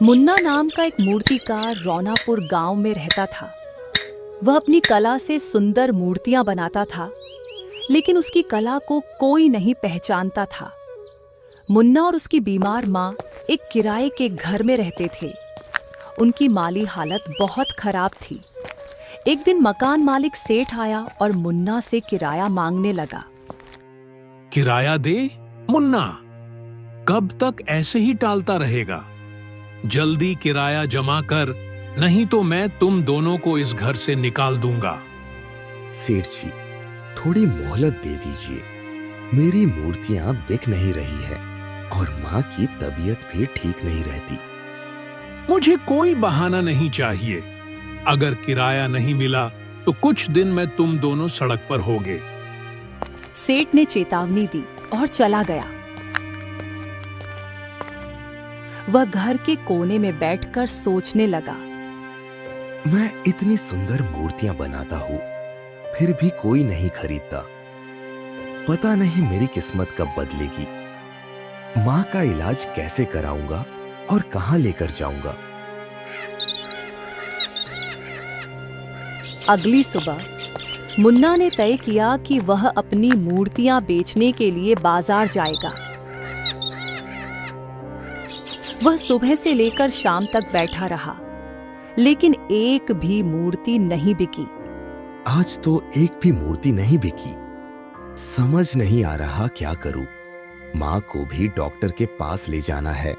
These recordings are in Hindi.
मुन्ना नाम का एक मूर्तिकार रौनापुर गांव में रहता था। वह अपनी कला से सुंदर मूर्तियां बनाता था, लेकिन उसकी कला को कोई नहीं पहचानता था। मुन्ना और उसकी बीमार माँ एक किराए के घर में रहते थे। उनकी माली हालत बहुत खराब थी। एक दिन मकान मालिक सेठ आया और मुन्ना से किराया मांगने लगा। किराया दे मुन्ना, कब तक ऐसे ही टालता रहेगा? जल्दी किराया जमा कर, नहीं तो मैं तुम दोनों को इस घर से निकाल दूंगा। सेठ जी, थोड़ी मोहलत दे दीजिए। मेरी मूर्तियां बिक नहीं रही है और माँ की तबीयत भी ठीक नहीं रहती। मुझे कोई बहाना नहीं चाहिए। अगर किराया नहीं मिला तो कुछ दिन में तुम दोनों सड़क पर होगे। सेठ ने चेतावनी दी और चला गया। वह घर के कोने में बैठकर सोचने लगा। मैं इतनी सुंदर मूर्तियां बनाता हूँ, फिर भी कोई नहीं खरीदता। पता नहीं मेरी किस्मत कब बदलेगी। माँ का इलाज कैसे कराऊंगा और कहाँ लेकर जाऊंगा? अगली सुबह मुन्ना ने तय किया कि वह अपनी मूर्तियां बेचने के लिए बाजार जाएगा। वह सुबह से लेकर शाम तक बैठा रहा, लेकिन एक भी मूर्ति नहीं बिकी। आज तो एक भी मूर्ति नहीं बिकी। समझ नहीं आ रहा क्या करूं। माँ को भी डॉक्टर के पास ले जाना है।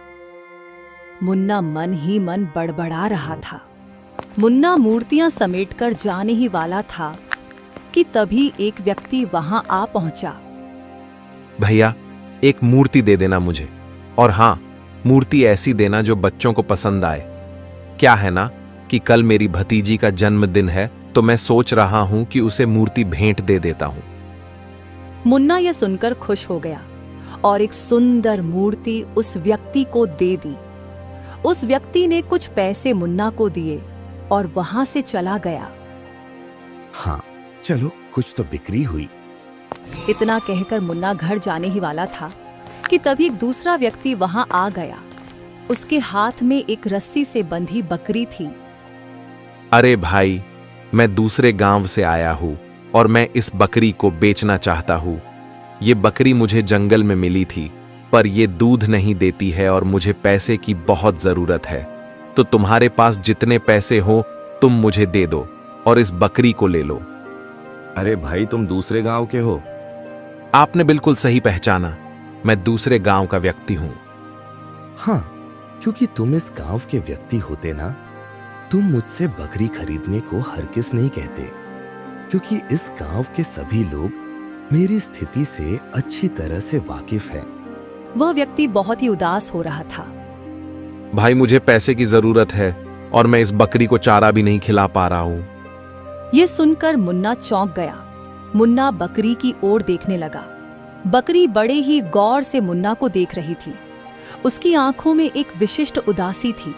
मुन्ना मन ही मन बड़बड़ा रहा था। मुन्ना मूर्तियां समेटकर जाने ही वाला था कि तभी एक व्यक्ति वहां आ पहुंचा। भैया, एक मूर्ति दे देना मुझे, और हाँ, मूर्ति ऐसी देना जो बच्चों को पसंद आए। क्या है ना कि कल मेरी भतीजी का जन्मदिन है, तो मैं सोच रहा हूं कि उसे मूर्ति भेंट दे देता हूं। मुन्ना यह सुनकर खुश हो गया और एक सुंदर मूर्ति उस व्यक्ति को दे दी। उस व्यक्ति ने कुछ पैसे मुन्ना को दिए और वहां से चला गया। हाँ, चलो, कुछ तो बिक्री हुई। इतना कहकर मुन्ना घर जाने ही वाला था कि तभी एक दूसरा व्यक्ति वहां आ गया। उसके हाथ में एक रस्सी से बंधी बकरी थी। अरे भाई, मैं दूसरे गांव से आया हूं और मैं इस बकरी को बेचना चाहता हूं। ये बकरी मुझे जंगल में मिली थी, पर ये दूध नहीं देती है और मुझे पैसे की बहुत जरूरत है। तो तुम्हारे पास जितने पैसे हो तुम मुझे दे दो और इस बकरी को ले लो। अरे भाई, तुम दूसरे गांव के हो? आपने बिल्कुल सही पहचाना, मैं दूसरे गांव का व्यक्ति हूं। हाँ, क्योंकि तुम इस गांव के व्यक्ति होते ना, तुम मुझसे बकरी खरीदने को हरगिज नहीं कहते, क्योंकि इस गांव के सभी लोग मेरी स्थिति से अच्छी तरह से वाकिफ हैं। वह व्यक्ति बहुत ही उदास हो रहा था। भाई, मुझे पैसे की जरूरत है और मैं इस बकरी को चारा भी नहीं खिला पा रहा हूं। यह सुनकर मुन्ना चौंक गया। मुन्ना बकरी की ओर देखने लगा। बकरी बड़े ही गौर से मुन्ना को देख रही थी। उसकी आंखों में एक विशिष्ट उदासी थी।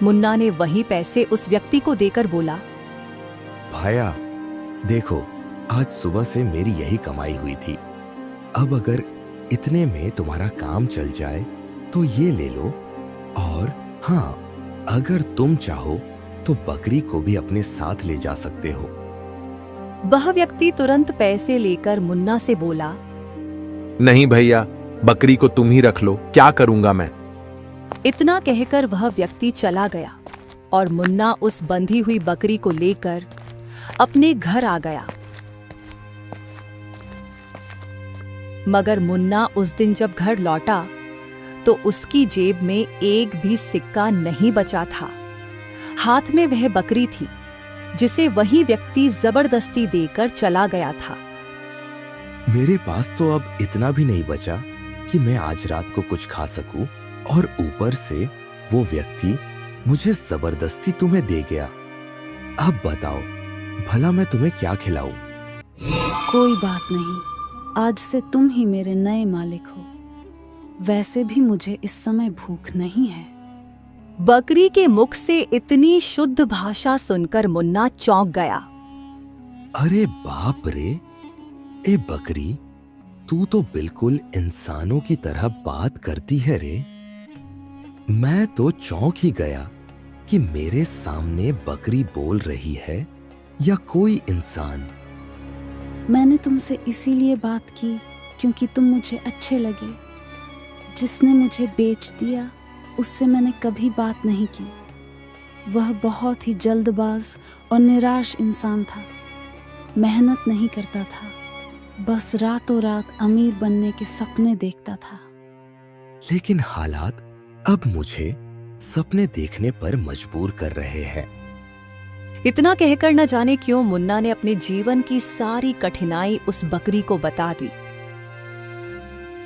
मुन्ना ने वही पैसे उस व्यक्ति को देकर बोला, भाया, देखो, आज सुबह से मेरी यही कमाई हुई थी। अब अगर इतने में तुम्हारा काम चल जाए तो ये ले लो, और हाँ, अगर तुम चाहो तो बकरी को भी अपने साथ ले जा सकते हो। वह व्यक्ति तुरंत पैसे लेकर मुन्ना से बोला, नहीं भैया, बकरी को तुम ही रख लो, क्या करूंगा मैं। इतना कहकर वह व्यक्ति चला गया और मुन्ना उस बंधी हुई बकरी को लेकर अपने घर आ गया। मगर मुन्ना उस दिन जब घर लौटा तो उसकी जेब में एक भी सिक्का नहीं बचा था। हाथ में वह बकरी थी जिसे वही व्यक्ति जबरदस्ती देकर चला गया था। मेरे पास तो अब इतना भी नहीं बचा कि मैं आज रात को कुछ खा सकूं, और ऊपर से वो व्यक्ति मुझे जबरदस्ती तुम्हें दे गया। अब बताओ, भला मैं तुम्हें क्या खिलाऊं? कोई बात नहीं, आज से तुम ही मेरे नए मालिक हो। वैसे भी मुझे इस समय भूख नहीं है। बकरी के मुख से इतनी शुद्ध भाषा सुनकर मुन्ना चौंक गया। अरे बाप रे, ए बकरी, तू तो बिल्कुल इंसानों की तरह बात करती है रे। मैं तो चौंक ही गया कि मेरे सामने बकरी बोल रही है या कोई इंसान। मैंने तुमसे इसीलिए बात की क्योंकि तुम मुझे अच्छे लगे। जिसने मुझे बेच दिया उससे मैंने कभी बात नहीं की। वह बहुत ही जल्दबाज और निराश इंसान था। मेहनत नहीं करता था, बस रातों रात अमीर बनने के सपने देखता था। लेकिन हालात अब मुझे सपने देखने पर मजबूर कर रहे हैं। इतना कहकर न जाने क्यों मुन्ना ने अपने जीवन की सारी कठिनाई उस बकरी को बता दी।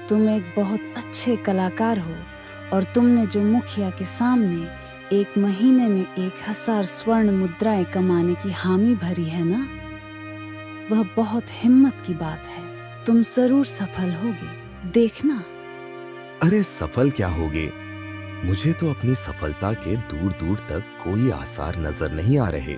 तुम एक बहुत अच्छे कलाकार हो और तुमने जो मुखिया के सामने 1 महीने में 1000 स्वर्ण मुद्राएं कमाने की हामी भरी है ना, वह बहुत हिम्मत की बात है। तुम जरूर सफल होगे, देखना। अरे सफल क्या होगे? मुझे तो अपनी सफलता के दूर दूर तक कोई आसार नजर नहीं आ रहे।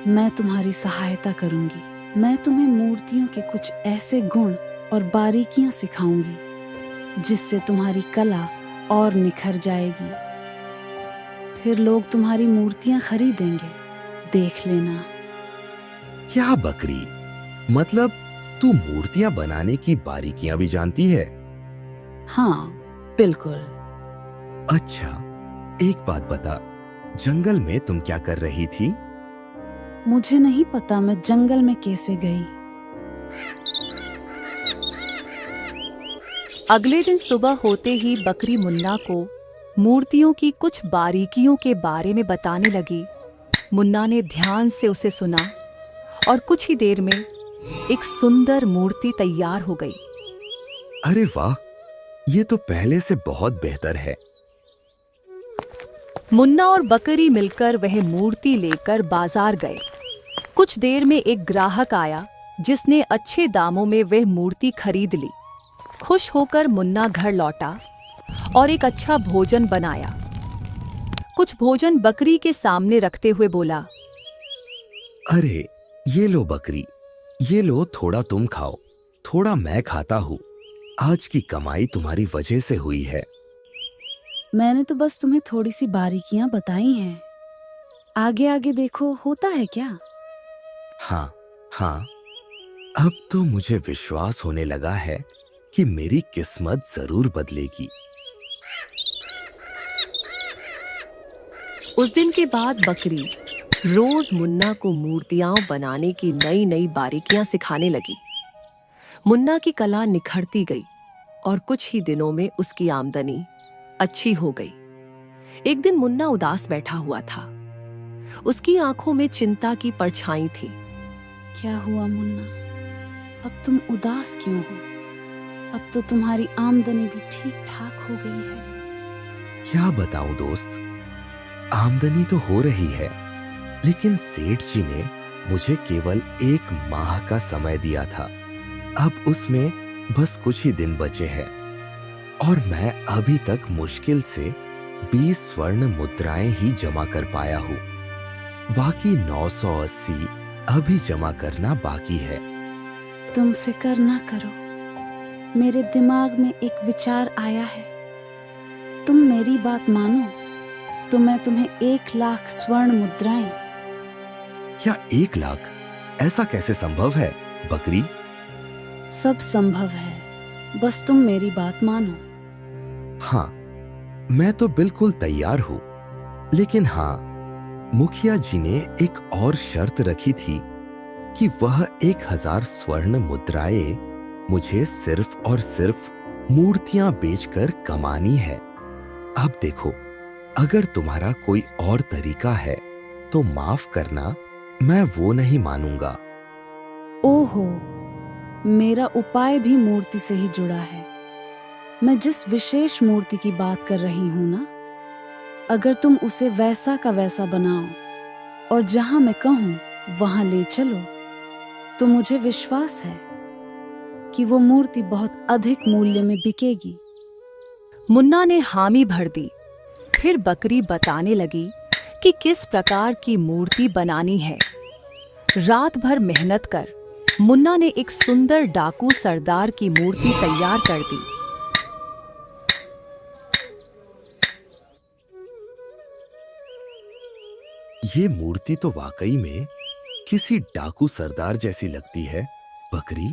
मैं तुम्हारी सहायता करूंगी। मैं तुम्हें मूर्तियों के कुछ ऐसे गुण और बारीकियां सिखाऊंगी जिससे तुम्हारी कला और निखर जाएगी। फिर लोग तुम्हारी मूर्तियां खरीदेंगे, देख लेना। क्या बकरी? मतलब तू मूर्तियां बनाने की बारीकियां भी जानती है? हाँ, बिल्कुल। अच्छा, एक बात बता, जंगल में तुम क्या कर रही थी? मुझे नहीं पता मैं जंगल में कैसे गई। अगले दिन सुबह होते ही बकरी मुन्ना को मूर्तियों की कुछ बारीकियों के बारे में बताने लगी। मुन्ना ने ध्यान से उसे सुना और कुछ ही देर में एक सुंदर मूर्ति तैयार हो गई। अरे वाह, ये तो पहले से बहुत बेहतर है। मुन्ना और बकरी मिलकर वह मूर्ति लेकर बाजार गए। कुछ देर में एक ग्राहक आया जिसने अच्छे दामों में वह मूर्ति खरीद ली। खुश होकर मुन्ना घर लौटा और एक अच्छा भोजन बनाया। कुछ भोजन बकरी के सामने रखते हुए बोला, अरे ये लो बकरी, ये लो, थोड़ा तुम खाओ, थोड़ा मैं खाता हूँ। आज की कमाई तुम्हारी वजह से हुई है। मैंने तो बस तुम्हें थोड़ी सी बारीकियां बताई हैं। आगे आगे देखो, होता है क्या? हाँ हाँ, अब तो मुझे विश्वास होने लगा है कि मेरी किस्मत जरूर बदलेगी। उस दिन के बाद बकरी रोज मुन्ना को मूर्तियां बनाने की नई नई बारीकियां सिखाने लगी। मुन्ना की कला निखरती गई और कुछ ही दिनों में उसकी आमदनी अच्छी हो गई। एक दिन मुन्ना उदास बैठा हुआ था। उसकी आंखों में चिंता की परछाई थी। क्या हुआ मुन्ना? अब तुम उदास क्यों हो? अब तो तुम्हारी आमदनी भी ठीक ठाक हो गई है। क्या बताऊं दोस्त, आमदनी तो हो रही है, लेकिन सेठ जी ने मुझे केवल 1 माह का समय दिया था। अब उसमें बस कुछ ही दिन बचे हैं और मैं अभी तक मुश्किल से 20 स्वर्ण मुद्राएं ही जमा कर पाया हूँ। बाकी 980 अभी जमा करना बाकी है। तुम फिक्र ना करो, मेरे दिमाग में एक विचार आया है। तुम मेरी बात मानो तो मैं तुम्हें 1 लाख स्वर्ण मुद्राएं। क्या 1 लाख? ऐसा कैसे संभव है बकरी? सब संभव है, बस तुम मेरी बात मानो। हाँ, मैं तो बिल्कुल तैयार हूँ, लेकिन हाँ, मुखिया जी ने एक और शर्त रखी थी कि वह 1000 स्वर्ण मुद्राएं मुझे सिर्फ और सिर्फ मूर्तियां बेचकर कमानी है। अब देखो, अगर तुम्हारा कोई और तरीका है तो माफ करना, मैं वो नहीं मानूंगा। ओहो, मेरा उपाय भी मूर्ति से ही जुड़ा है। मैं जिस विशेष मूर्ति की बात कर रही हूं ना, अगर तुम उसे वैसा का वैसा बनाओ और जहां मैं कहूं वहां ले चलो, तो मुझे विश्वास है कि वो मूर्ति बहुत अधिक मूल्य में बिकेगी। मुन्ना ने हामी भर दी। फिर बकरी बताने लगी कि किस प्रकार की मूर्ति बनानी है। रात भर मेहनत कर मुन्ना ने एक सुंदर डाकू सरदार की मूर्ति तैयार कर दी। ये मूर्ति तो वाकई में किसी डाकू सरदार जैसी लगती है। बकरी,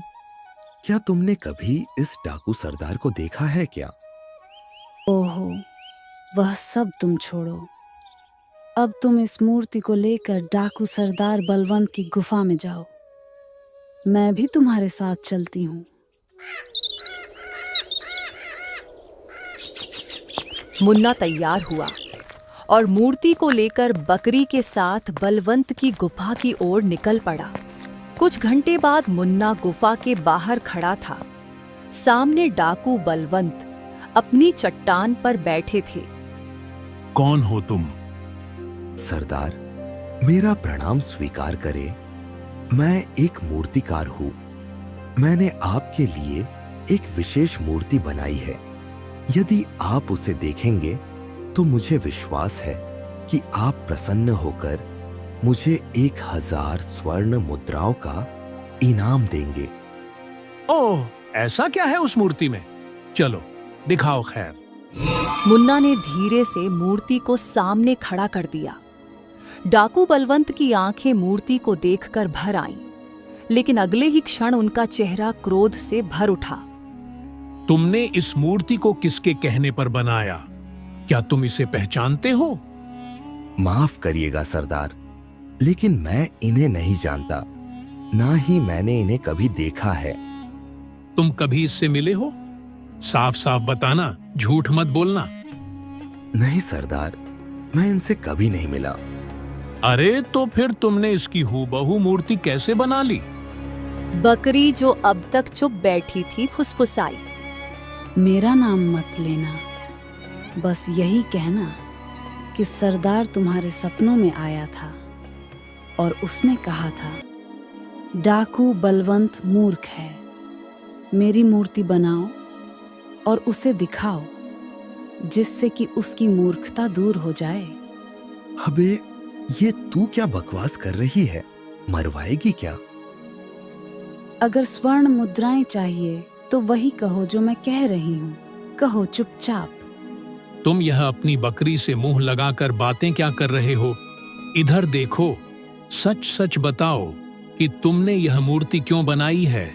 क्या तुमने कभी इस डाकू सरदार को देखा है क्या? ओहो, वह सब तुम छोड़ो। अब तुम इस मूर्ति को लेकर डाकू सरदार बलवंत की गुफा में जाओ। मैं भी तुम्हारे साथ चलती हूँ। मुन्ना तैयार हुआ और मूर्ति को लेकर बकरी के साथ बलवंत की गुफा की ओर निकल पड़ा। कुछ घंटे बाद मुन्ना गुफा के बाहर खड़ा था। सामने डाकू बलवंत अपनी चट्टान पर बैठे थे। कौन हो तुम? सरदार, मेरा प्रणाम स्वीकार करे। मैं एक मूर्तिकार हूँ। मैंने आपके लिए एक विशेष मूर्ति बनाई है। यदि आप उसे देखेंगे तो मुझे विश्वास है कि आप प्रसन्न होकर मुझे 1000 स्वर्ण मुद्राओं का इनाम देंगे। ओह, ऐसा क्या है उस मूर्ति में? चलो दिखाओ खैर। मुन्ना ने धीरे से मूर्ति को सामने खड़ा कर दिया। डाकू बलवंत की आंखें मूर्ति को देखकर भर आईं, लेकिन अगले ही क्षण उनका चेहरा क्रोध से भर उठा। तुमने इस मूर्ति को किसके कहने पर बनाया? क्या तुम इसे पहचानते हो? माफ करिएगा सरदार, लेकिन मैं इन्हें नहीं जानता, ना ही मैंने इन्हें कभी देखा है। तुम कभी इससे मिले हो? साफ साफ बताना, झूठ मत बोलना। नहीं सरदार, मैं इनसे कभी नहीं मिला। अरे तो फिर तुमने इसकी हूबहू मूर्ति कैसे बना ली? बकरी, जो अब तक चुप बैठी थी, फुसफुसाई। मेरा नाम मत लेना, बस यही कहना कि सरदार तुम्हारे सपनों में आया था और उसने कहा था, डाकू बलवंत मूर्ख है। मेरी मूर्ति बनाओ और उसे दिखाओ, जिससे कि उसकी मूर्खता दूर हो जाए। अबे, ये तू क्या बकवास कर रही है? मरवाएगी क्या? अगर स्वर्ण मुद्राएं चाहिए तो वही कहो जो मैं कह रही हूँ। कहो चुपचाप। तुम यह अपनी बकरी से मुंह लगाकर बातें क्या कर रहे हो? इधर देखो, सच सच बताओ कि तुमने यह मूर्ति क्यों बनाई है?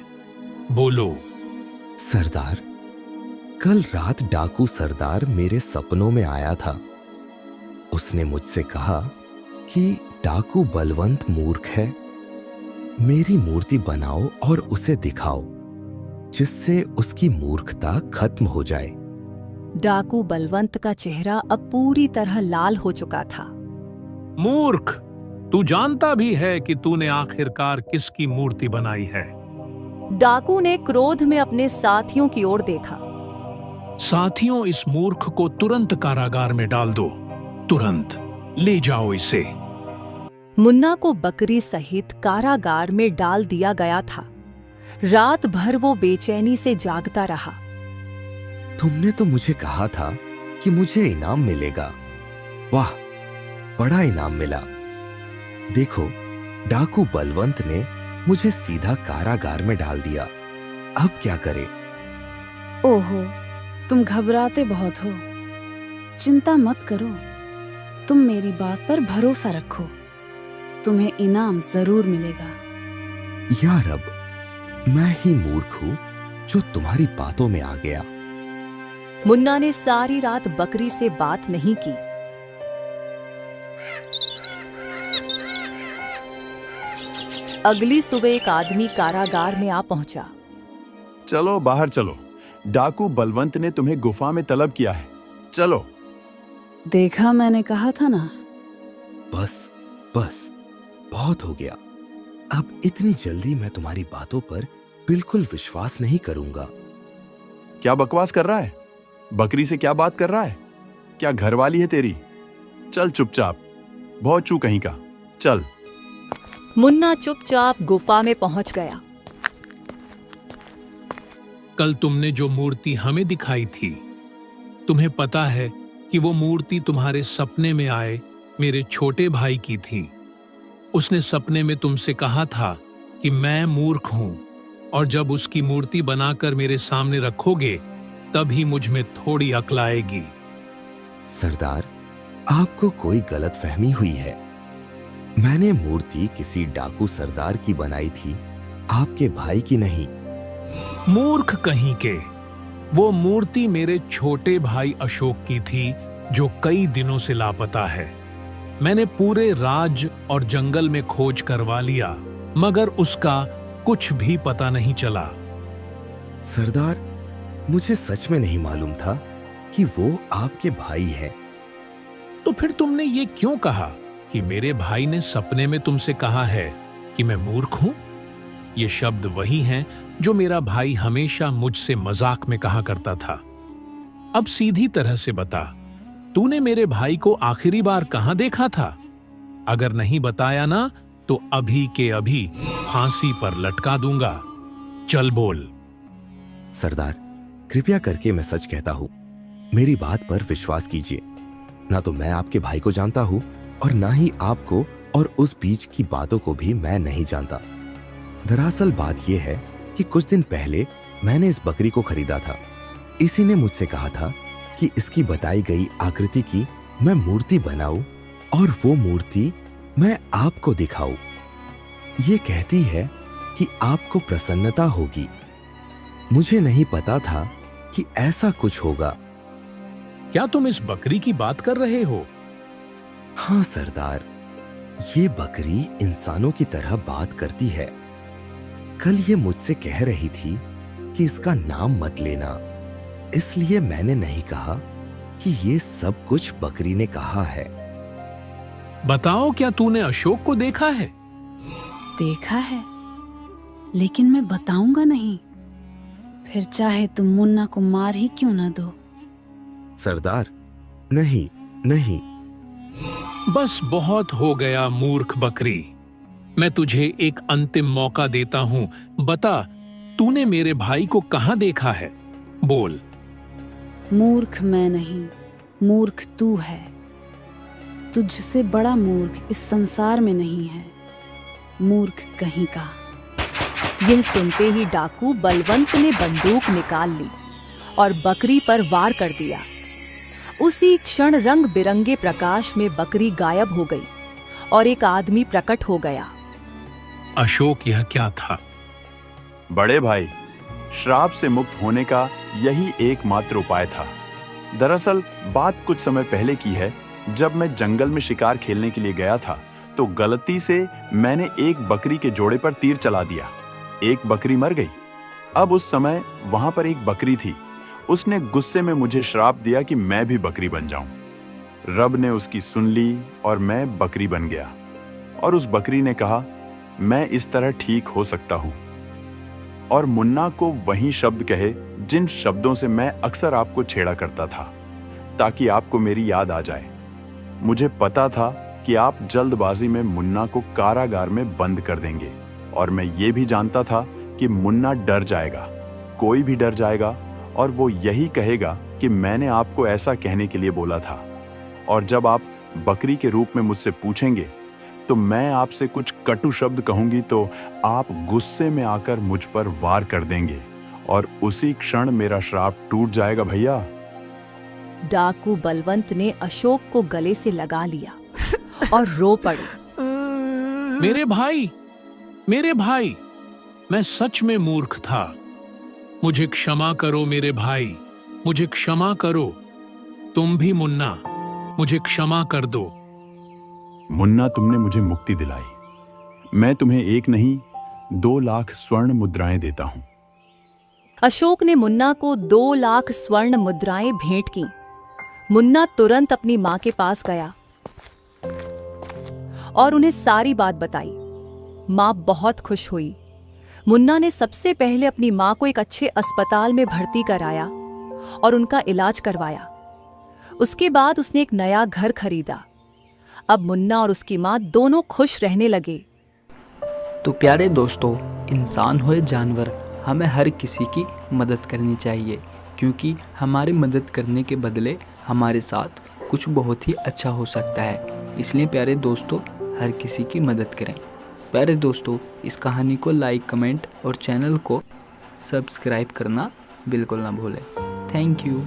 बोलो। सरदार, कल रात डाकू सरदार मेरे सपनों में आया था। उसने मुझसे कहा कि डाकू बलवंत मूर्ख है। मेरी मूर्ति बनाओ और उसे दिखाओ, जिससे उसकी मूर्खता खत्म हो जाए। डाकू बलवंत का चेहरा अब पूरी तरह लाल हो चुका था। मूर्ख, तू जानता भी है कि तूने आखिरकार किसकी मूर्ति बनाई है? डाकू ने क्रोध में अपने साथियों की ओर देखा। साथियों, इस मूर्ख को तुरंत कारागार में डाल दो। तुरंत ले जाओ इसे। मुन्ना को बकरी सहित कारागार में डाल दिया गया था। रात भर वो बेचैनी से जागता रहा। तुमने तो मुझे कहा था कि मुझे इनाम मिलेगा। वाह, बड़ा इनाम मिला। देखो, डाकू बलवंत ने मुझे सीधा कारागार में डाल दिया। अब क्या करें? ओहो, तुम घबराते बहुत हो। चिंता मत करो, तुम मेरी बात पर भरोसा रखो। तुम्हें इनाम जरूर मिलेगा। यार, अब मैं ही मूर्ख हूं जो तुम्हारी बातों में आ गया। मुन्ना ने सारी रात बकरी से बात नहीं की। अगली सुबह एक आदमी कारागार में आ पहुंचा। चलो बाहर चलो, डाकू बलवंत ने तुम्हें गुफा में तलब किया है। चलो। देखा, मैंने कहा था ना। बस बस, बहुत हो गया। अब इतनी जल्दी मैं तुम्हारी बातों पर बिल्कुल विश्वास नहीं करूंगा। क्या बकवास कर रहा है? बकरी से क्या बात कर रहा है? क्या घरवाली है तेरी? चल चुपचाप, बहुत चू कहीं का। चल। मुन्ना चुपचाप गुफा में पहुंच गया। कल तुमने जो मूर्ति हमें दिखाई थी, तुम्हें पता है कि वो मूर्ति तुम्हारे सपने में आए मेरे छोटे भाई की थी। उसने सपने में तुमसे कहा था कि मैं मूर्ख हूं और जब उसकी मूर्ति बनाकर मेरे सामने रखोगे तभी मुझ में थोड़ी अक्ल आएगी। सरदार, आपको कोई गलतफहमी हुई है। मैंने मूर्ति किसी डाकू सरदार की बनाई थी, आपके भाई की नहीं। मूर्ख कहीं के, वो मूर्ति मेरे छोटे भाई अशोक की थी जो कई दिनों से लापता है। मैंने पूरे राज्य और जंगल में खोज करवा लिया, मगर उसका कुछ भी पता नहीं चला। सरदार, मुझे सच में नहीं मालूम था कि वो आपके भाई है। तो फिर तुमने ये क्यों कहा कि मेरे भाई ने सपने में तुमसे कहा है कि मैं मूर्ख हूं? ये शब्द वही हैं जो मेरा भाई हमेशा मुझसे मजाक में कहा करता था। अब सीधी तरह से बता, तूने मेरे भाई को आखिरी बार कहां देखा था? अगर नहीं बताया ना तो अभी के अभी फांसी पर लटका दूंगा। चल बोल। सरदार, कृपया करके मैं सच कहता हूं, मेरी बात पर विश्वास कीजिए। ना तो मैं आपके भाई को जानता हूं और ना ही आपको और उस बीच की बातों को भी मैं नहीं जानता। दरअसल बात यह है कि कुछ दिन पहले मैंने इस बकरी को खरीदा था। इसी ने मुझसे कहा था कि इसकी बताई गई आकृति की मैं मूर्ति बनाऊं और वो मूर्ति मैं आपको दिखाऊं। ये कहती है कि आपको प्रसन्नता होगी। मुझे नहीं पता था कि ऐसा कुछ होगा। क्या तुम इस बकरी की बात कर रहे हो? हाँ सरदार, ये बकरी इंसानों की तरह बात करती है। कल ये मुझसे कह रही थी कि इसका नाम मत लेना, इसलिए मैंने नहीं कहा कि ये सब कुछ बकरी ने कहा है। बताओ, क्या तूने अशोक को देखा है? देखा है, लेकिन मैं बताऊंगा नहीं। फिर चाहे तुम मुन्ना को मार ही क्यों ना दो। सरदार, नहीं नहीं। बस बहुत हो गया मूर्ख बकरी। मैं तुझे एक अंतिम मौका देता हूं। बता, तूने मेरे भाई को कहां देखा है? बोल। मूर्ख मैं नहीं, मूर्ख तू है। तुझसे बड़ा मूर्ख इस संसार में नहीं है। मूर्ख कहीं का। यह सुनते ही डाकू बलवंत ने बंदूक निकाल ली और बकरी पर वार कर दिया। उसी क्षण रंग बिरंगे प्रकाश में बकरी गायब हो गई और एक आदमी प्रकट हो गया। अशोक, यह क्या था? बड़े भाई, श्राप से मुक्त होने का यही एकमात्र उपाय था। दरअसल बात कुछ समय पहले की है। जब मैं जंगल में शिकार खेलने के लिए गया था तो गलती से मैंने एक बकरी के जोड़े पर तीर चला दिया। एक बकरी मर गई। अब उस समय वहां पर एक बकरी थी। उसने गुस्से में मुझे श्राप दिया कि मैं भी बकरी बन जाऊं। रब ने उसकी सुन ली और मैं बकरी बन गया। और उस बकरी ने कहा, मैं इस तरह ठीक हो सकता हूं। और मुन्ना को वही शब्द कहे जिन शब्दों से मैं अक्सर आपको छेड़ा करता था, ताकि आपको मेरी याद आ जाए। मुझे पता था कि आप जल्दबाजी में मुन्ना को कारागार में बंद कर देंगे, और मैं ये भी जानता था कि मुन्ना डर जाएगा, कोई भी डर जाएगा, और वो यही कहेगा कि मैंने आपको ऐसा कहने के लिए बोला था। और जब आप बकरी के रूप में मुझसे पूछेंगे तो मैं आपसे कुछ कटु शब्द कहूंगी तो आप गुस्से में आकर मुझ पर वार कर देंगे, और उसी क्षण मेरा श्राप टूट जाएगा भैया। डाकू बलवंत ने अशोक को गले से लगा लिया और रो पड़े। मेरे भाई, मेरे भाई, मैं सच में मूर्ख था। मुझे क्षमा करो मेरे भाई, मुझे क्षमा करो। तुम भी मुन्ना, मुझे क्षमा कर दो। मुन्ना, तुमने मुझे मुक्ति दिलाई। मैं तुम्हें 1 नहीं 2 लाख स्वर्ण मुद्राएं देता हूं। अशोक ने मुन्ना को 2 लाख स्वर्ण मुद्राएं भेंट की। मुन्ना तुरंत अपनी मां के पास गया और उन्हें सारी बात बताई। मां बहुत खुश हुई। मुन्ना ने सबसे पहले अपनी मां को एक अच्छे अस्पताल में भर्ती कराया और उनका इलाज करवाया। उसके बाद उसने एक नया घर खरीदा। अब मुन्ना और उसकी मां दोनों खुश रहने लगे। तो प्यारे दोस्तों, इंसान हो या जानवर, हमें हर किसी की मदद करनी चाहिए, क्योंकि हमारी मदद करने के बदले हमारे साथ कुछ बहुत ही अच्छा हो सकता है। इसलिए प्यारे दोस्तों, हर किसी की मदद करें। प्यारे दोस्तों, इस कहानी को लाइक, कमेंट और चैनल को सब्सक्राइब करना बिल्कुल ना भूलें। Thank you.